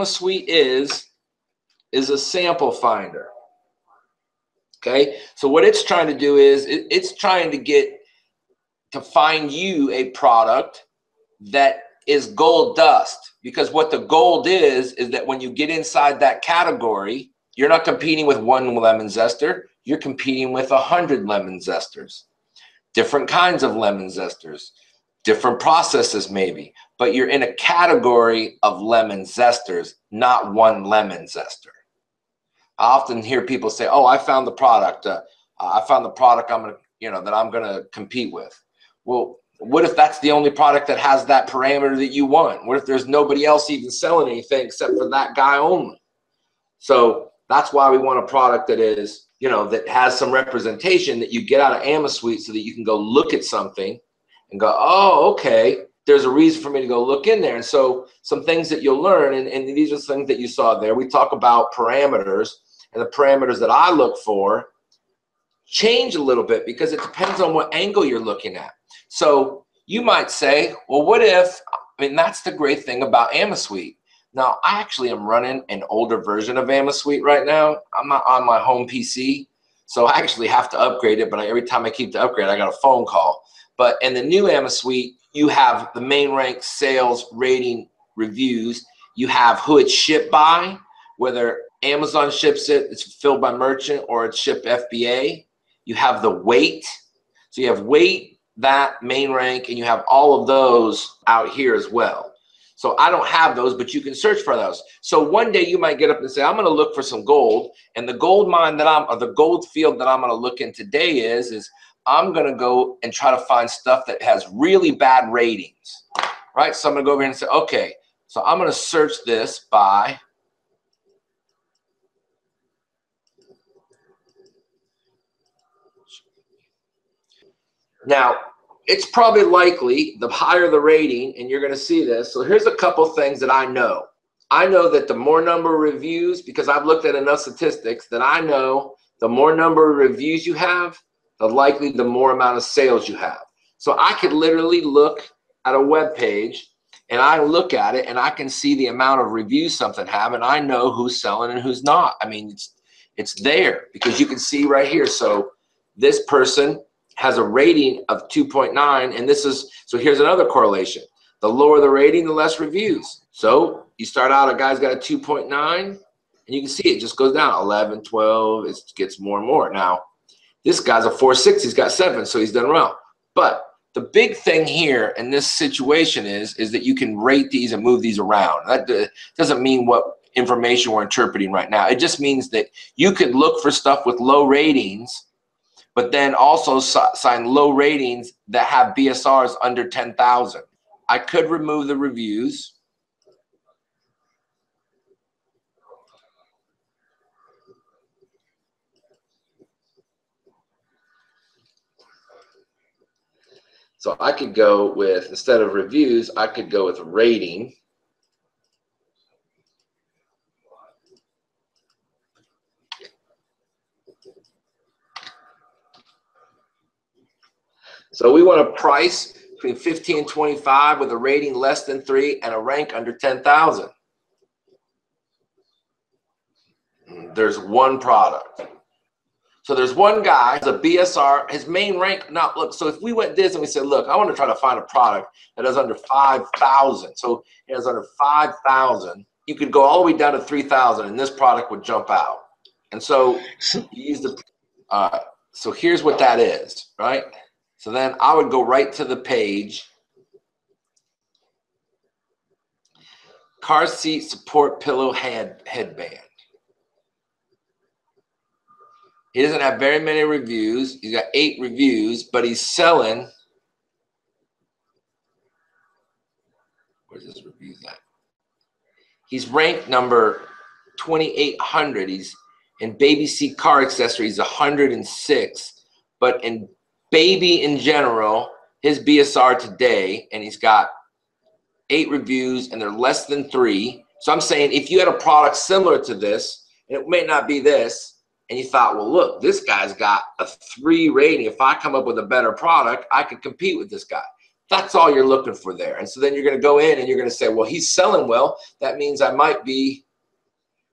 Amasuite is a sample finder. Okay, so what it's trying to do is it's trying to find you a product that is gold dust, because what the gold is that when you get inside that category, you're not competing with one lemon zester, you're competing with 100 lemon zesters, different kinds of lemon zesters, different processes maybe, but you're in a category of lemon zesters, not one lemon zester. I often hear people say, "Oh, I found the product. I found the product that I'm gonna compete with." Well, what if that's the only product that has that parameter that you want? What if there's nobody else even selling anything except for that guy only? So that's why we want a product that is, that has some representation that you get out of Amasuite, so that you can go look at something and go, "Oh, okay, there's a reason for me to go look in there." And so some things that you'll learn, and these are things that you saw there. We talk about parameters, and the parameters that I look for change a little bit because it depends on what angle you're looking at. So you might say, well, what if, that's the great thing about Amasuite. Now, I actually am running an older version of Amasuite right now. I'm not on my home PC, so I actually have to upgrade it, but every time I keep the upgrade, I got a phone call. But in the new Amasuite, you have the main rank, sales, rating, reviews. You have who it's shipped by, whether Amazon ships it, it's fulfilled by merchant, or it's shipped FBA. You have the weight. So you have weight, that, main rank, and you have all of those out here as well. So I don't have those, but you can search for those. So one day you might get up and say, I'm going to look for some gold, and the gold mine or the gold field that I'm going to look in today is I'm going to go and try to find stuff that has really bad ratings, right? So I'm going to go over here and say, okay, so I'm going to search this by now. It's probably likely the higher the rating, and you're going to see this. So here's a couple things that I know. I know that the more number of reviews, because I've looked at enough statistics, that I know the more number of reviews you have, the more amount of sales you have. So I could literally look at a web page, and I look at it, and I can see the amount of reviews something have, and I know who's selling and who's not. It's there because you can see right here. So this person has a rating of 2.9, and so here's another correlation. The lower the rating, the less reviews. So you start out, a guy's got a 2.9, and you can see it just goes down, 11, 12, it gets more and more. Now, this guy's a 4.6, he's got 7, so he's done well. But the big thing here in this situation is that you can rate these and move these around. That doesn't mean what information we're interpreting right now. It just means that you can look for stuff with low ratings, but then also sign low ratings that have BSRs under 10,000. I could remove the reviews. So I could go with, instead of reviews, I could go with rating. So we want a price between 15 and 25 with a rating less than 3 and a rank under 10,000. There's one product. So there's one guy, the BSR, his main rank. Now look, so if we went this and we said, look, I want to try to find a product that is under 5,000. So it is under 5,000. You could go all the way down to 3,000, and this product would jump out. And so you use the. So here's what that is, right? So then I would go right to the page. Car seat support pillow headband. He doesn't have very many reviews. He's got 8 reviews, but he's selling. Where's his reviews at? He's ranked number 2,800. He's in baby seat car accessories 106, but in baby in general, his BSR today, and he's got 8 reviews, and they're less than 3. So I'm saying if you had a product similar to this, and it may not be this, and you thought, well, look, this guy's got a 3 rating. If I come up with a better product, I could compete with this guy. That's all you're looking for there. And so then you're going to go in and you're going to say, well, he's selling well. That means I might be,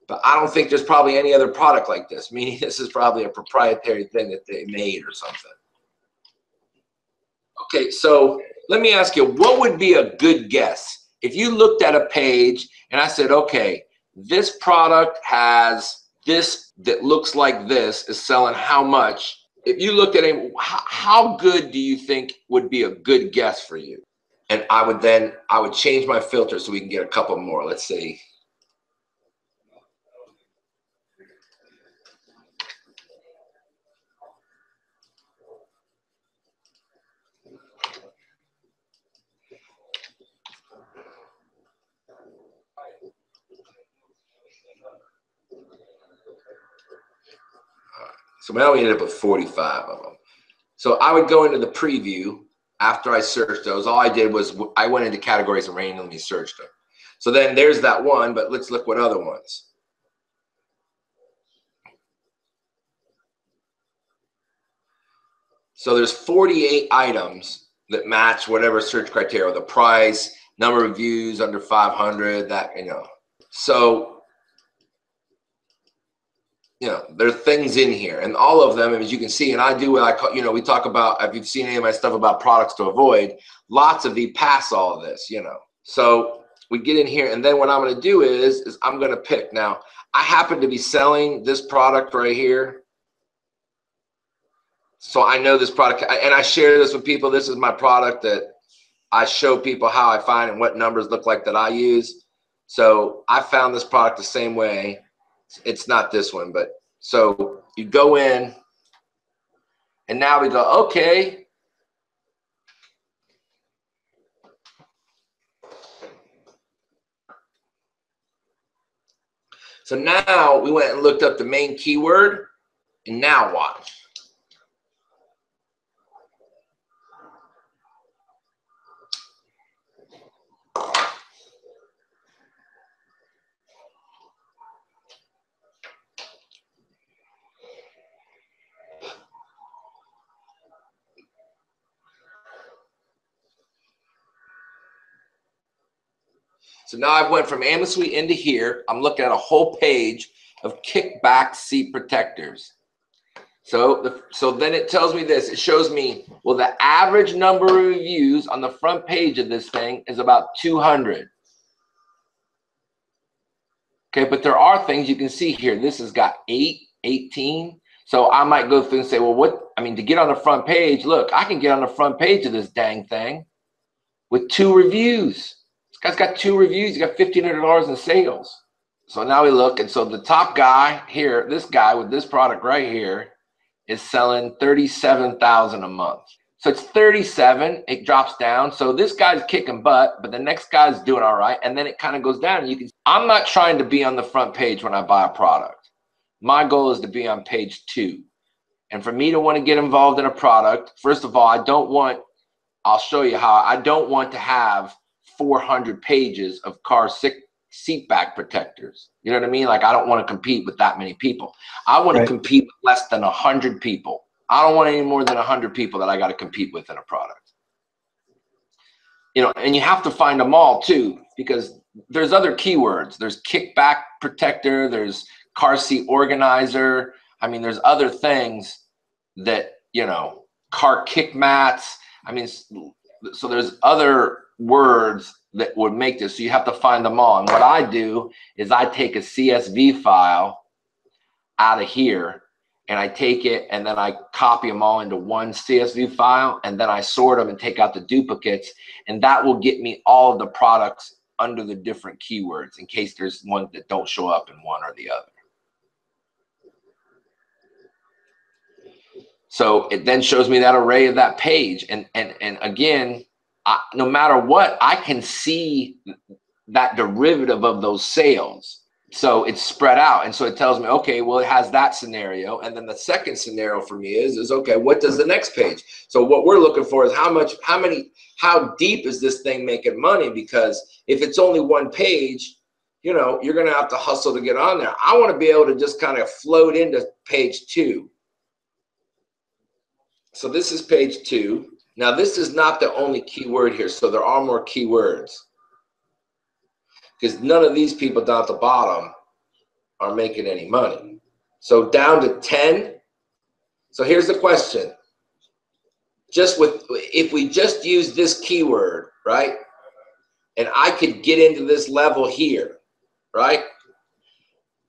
but I don't think there's probably any other product like this, meaning this is probably a proprietary thing that they made or something. Okay, so let me ask you, what would be a good guess? If you looked at a page and I said, okay, this product has this that looks like this is selling how much? If you looked at it, how good do you think would be a good guess for you? And I would change my filter so we can get a couple more. Let's see. So now we ended up with 45 of them. So I would go into the preview after I searched those. All I did was I went into categories and randomly searched them. So then there's that one, but let's look what other ones. So there's 48 items that match whatever search criteria, the price, number of views under 500, that, you know. So, you know, there are things in here, and all of them, as you can see, and I do what I call, you know, we talk about, if you've seen any of my stuff about products to avoid, lots of these pass all of this, you know. So we get in here, and then what I'm going to do is I'm going to pick. Now, I happen to be selling this product right here. So I know this product, and I share this with people. This is my product that I show people how I find and what numbers look like that I use. So I found this product the same way. It's not this one, but so you go in, and now we go, okay. So now we went and looked up the main keyword, and now watch. So now I've went from Amasuite into here. I'm looking at a whole page of kickback seat protectors. So then it tells me this. It shows me, well, the average number of reviews on the front page of this thing is about 200. Okay, but there are things you can see here. This has got 8, 18. So I might go through and say, well, what, I mean, to get on the front page, look, I can get on the front page of this dang thing with 2 reviews. This guy's got 2 reviews. He got $1,500 in sales. So now we look, and so the top guy here, this guy with this product right here, is selling $37,000 a month. So it's 37, it drops down. So this guy's kicking butt, but the next guy's doing all right. And then it kind of goes down. And you can, I'm not trying to be on the front page when I buy a product. My goal is to be on page 2. And for me to want to get involved in a product, first of all, I'll show you how. I don't want to have 400 pages of car seat back protectors. You know what I mean? Like, I don't want to compete with that many people. I want to compete with less than 100 people. I don't want any more than 100 people that I got to compete with in a product. You know, and you have to find them all too, because there's other keywords. There's kickback protector, there's car seat organizer. I mean, there's other things that, you know, car kick mats. I mean, so there's other words that would make this. So you have to find them all. And what I do is I take a CSV file out of here, and I take it and then I copy them all into one CSV file, and then I sort them and take out the duplicates, and that will get me all of the products under the different keywords in case there's ones that don't show up in one or the other. So it then shows me that array of that page, and again, no matter what, I can see that derivative of those sales. So it's spread out. And so it tells me, okay, well, it has that scenario. And then the second scenario for me is okay, what does the next page? So what we're looking for is how deep is this thing making money? Because if it's only one page, you know, you're going to have to hustle to get on there. I want to be able to just kind of float into page 2. So this is page 2. Now, this is not the only keyword here, so there are more keywords, because none of these people down at the bottom are making any money. So down to 10. So here's the question. If we just use this keyword, right? And I could get into this level here, right?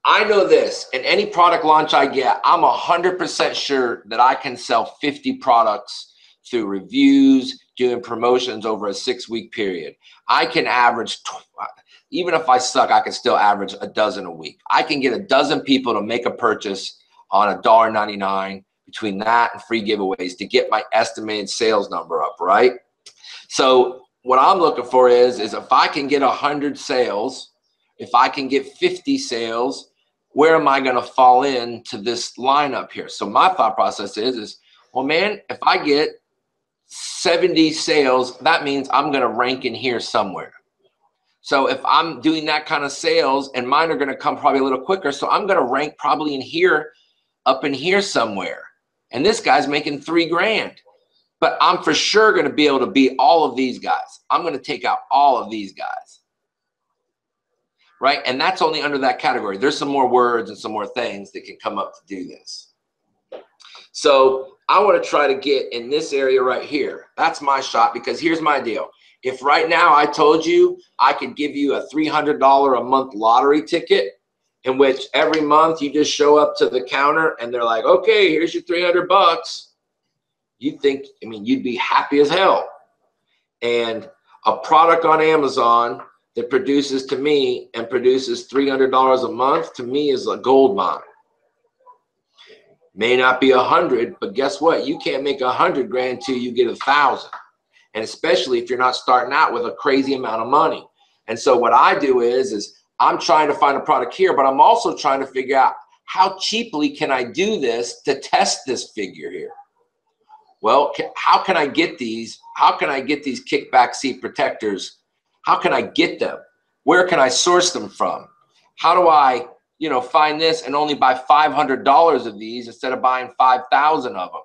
I know this, and any product launch I get, I'm 100% sure that I can sell 50 products through reviews, doing promotions over a 6-week period. I can average, even if I suck, I can still average a dozen a week. I can get a dozen people to make a purchase on $1.99 between that and free giveaways to get my estimated sales number up, right? So what I'm looking for is if I can get 100 sales, if I can get 50 sales, where am I going to fall into this lineup here? So my thought process is, well, man, if I get 70 sales, that means I'm going to rank in here somewhere. So if I'm doing that kind of sales, and mine are going to come probably a little quicker, so I'm going to rank probably in here, up in here somewhere. And this guy's making $3,000. But I'm for sure going to be able to beat all of these guys. I'm going to take out all of these guys. Right? And that's only under that category. There's some more words and some more things that can come up to do this. So I want to try to get in this area right here. That's my shot, because here's my deal. If right now I told you I could give you a $300 a month lottery ticket, in which every month you just show up to the counter and they're like, okay, here's your $300. You think, I mean, you'd be happy as hell. And a product on Amazon that produces to me and produces $300 a month, to me, is a gold mine. May not be 100, but guess what? You can't make 100 grand until you get 1,000. And especially if you're not starting out with a crazy amount of money. And so what I do is I'm trying to find a product here, but I'm also trying to figure out how cheaply can I do this to test this figure here. Well, how can I get these? How can I get these kickback seat protectors? How can I get them? Where can I source them from? How do I, find this and only buy $500 of these instead of buying 5,000 of them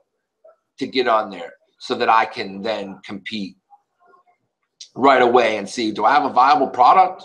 to get on there, so that I can then compete right away and see, do I have a viable product?